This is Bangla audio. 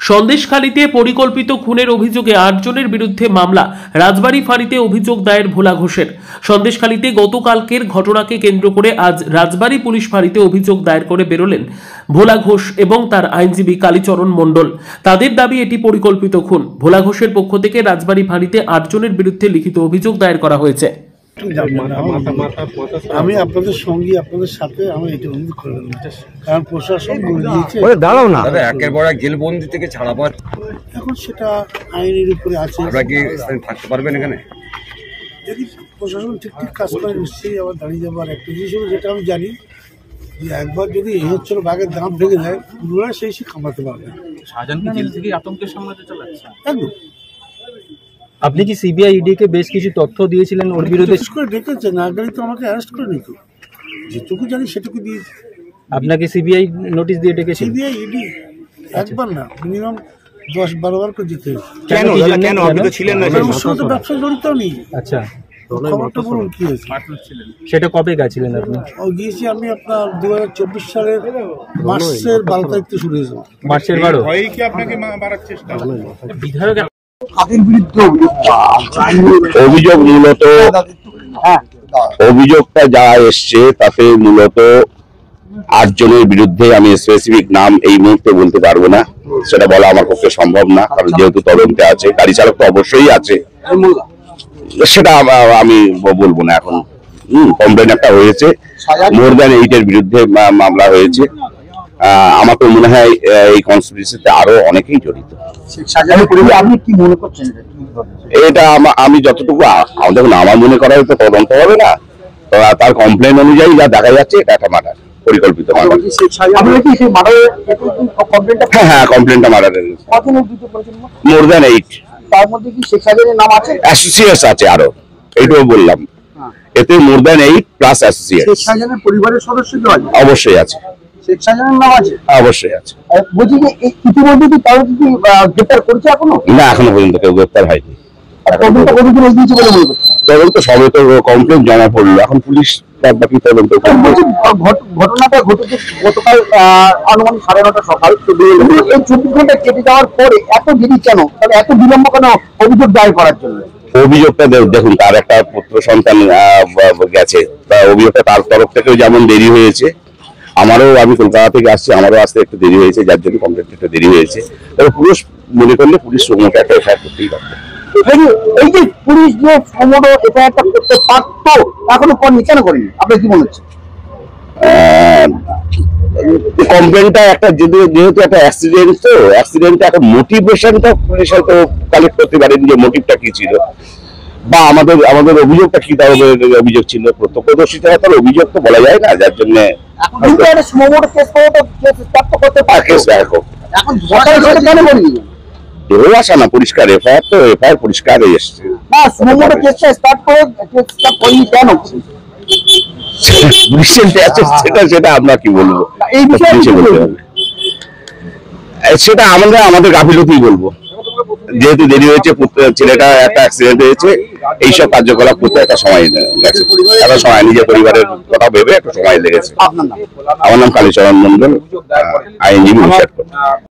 সন্দেশখালীতে পরিকল্পিত খুনের অভিযোগে ৮ জনের বিরুদ্ধে মামলা। রাজবাড়ী ফাঁড়িতে অভিযোগ দায়ের ভোলা ঘোষের। সন্দেশখালীতে গতকালকের ঘটনাকে কেন্দ্র করে আজ রাজবাড়ী পুলিশ ফাঁড়িতে অভিযোগ দায়ের করে বেরোলেন ভোলা ঘোষ এবং তার আইনজীবী কালীচরণ মণ্ডল। তাদের দাবি এটি পরিকল্পিত খুন। ভোলা ঘোষের পক্ষ থেকে রাজবাড়ী ফাঁড়িতে ৮ জনের বিরুদ্ধে লিখিত অভিযোগ দায়ের করা হয়েছে। আমি আপনাদের সঙ্গে আপনাদের সাথে আমি এটা অনুরোধ করলাম, কারণ প্রশাসন বলে দিয়েছে দাঁড়াও না একের পর এক জেলবন্দি থেকে ছাড়া পাওয়ার এখন সেটা আইনের উপরে আছে। আপনারা কি থাকতে পারবেন এখানে? যদি প্রশাসন ঠিক কাজ করে নিশ্চয়ই আবার দাঁড়িয়ে যাবো। আর একটা জিনিস হলো যেটা আমি জানি যে একবার যদি এই হচ্ছে বাঘের দাম ভেঙে যায় পুনরায় সেই খামাতে পারবে। শাহজাহান কি জেল থেকে আতঙ্কের সামনে চালাচ্ছে? একদম। আপনি কি সিবিআই ইডি কে বেশ কিছু তথ্য দিয়েছিলেন ওর বিরুদ্ধে? করে ডেকেছে না, গাড়ি তো আমাকে অ্যারেস্ট করে নিত, যেটুকু জানি সেটুকু দিয়েছি। আপনাকে সিবিআই নোটিশ দিয়ে ডেকেছে? সিবিআই ইডি একবার না, মিনিমাম 10-12 বার করে দিতে হয়েছে। কেন আপনি তো ছিলেন না? ব্যবসা জড়িত নেই। আচ্ছা, খবরটা বলুন কি হয়েছে? সেটা কবে গেছিলেন আপনি? গিয়েছি আমি আপনার 2024 সালের মার্চের 12 তারিখ থেকে শুরু হয়েছে। মার্চের 12? বিধায়ক অভিযোগ মূলত অভিযোগটা যা এসছে তাতে মূলত ৮ জনের বিরুদ্ধে, আমি স্পেসিফিক নাম এই মুহূর্তে বলতে পারবো না, সেটা বলা আমার পক্ষে সম্ভব না, কারণ যেহেতু তদন্তে আছে, গাড়ি চালক তো অবশ্যই আছে, সেটা আমি বলবো না এখন। কমপ্লেন একটা হয়েছে, মোর দ্যান 8 এর বিরুদ্ধে মামলা হয়েছে। আমার তো মনে হয় এই কনস্পিরেসিতে আরো অনেকেই জড়িত। আপনি কি মনে করছেন এটা? আমি যতটুকু দেখুন, আমার মনে করা হয়তো তদন্ত হবে না, তার কমপ্লেন অনুযায়ী যা দেখা যাচ্ছে এটা একটা মার্ডার, পরিকল্পিত মার্ডার। হ্যাঁ, কমপ্লেনটা মার্ডারের। More than 8। তার মধ্যে কি শেখ শাহজাহানের নাম আছে? অ্যাসোসিয়েটস আছে আরো, এইটুকু বললাম। এতে more than 8 plus associates. Sheikh শাহজাহানের পরিবারের সদস্য কি আছে? অবশ্যই আছে। শেখ শাহজাহানের নাম আছে? অবশ্যই আছে। বলছি যে ইতিমধ্যে কি কারো কি গ্রেফতার করেছে এখনো? না, এখনো পর্যন্ত কেউ গ্রেফতার হয়নি। তদন্ত কতদিন এগিয়েছে বলে মনে করছেন? তদন্ত সবে তো কমপ্লেন জমা পড়লো, এখন পুলিশ বাকি তদন্ত করবে। ঘটনাটা ঘটেছে গতকাল আনুমানিক 9:30 সকাল। এই 24 ঘন্টা কেটে যাওয়ার পরে এত দেরি কেন, তাহলে এত বিলম্ব কেন অভিযোগ দায়ের করার জন্য? অভিযোগটা দেখুন, তার একটা পুত্র সন্তান গেছে, অভিযোগটা তার তরফ থেকেও যেমন দেরি হয়েছে, আমারও, আমি কলকাতা থেকে আসছি, আমারও আসতে একটু দেরি হয়েছে, যার জন্য কমপ্লেন একটু দেরি হয়েছে। তবে পুলিশ মনে করলে পুলিশ সময় একটা এফআইআর করতেই পারবে। এই যে পুলিশ যে সময় এফআইআরটা করতে পারতো, এখনো করেনি, কেন করেনি আপনার কি মনে হচ্ছে? কমপ্লেনটা একটা যেহেতু একটা অ্যাক্সিডেন্ট, তো অ্যাক্সিডেন্টটা এখন মোটিভেশনটা পুলিশ হয়তো কালেক্ট করতে পারেন, যে মোটিভটা কি ছিল বা আমাদের অভিযোগটা কি ধরনের অভিযোগ ছিল। প্রত্যক্ষদর্শীরা তার অভিযোগ তো বলা যায় না, যার জন্য আসা না পরিষ্কার এফআইআর, তো এফআইআর পরিষ্কার হয়ে এসছে। সেটা আমরা কি বলবো, সেটা আমাদের গাফিলতিই বলবো, যেহেতু দেরি হয়েছে, ছেলেটা একটা অ্যাক্সিডেন্ট হয়েছে, এইসব কার্যকলাপ করতে একটা সময় গেছে, একটা সময় নিজের পরিবারের কথা ভেবে একটা সময় লেগেছে। আমার নাম কালীচরণ মণ্ডল, আইনজীবী।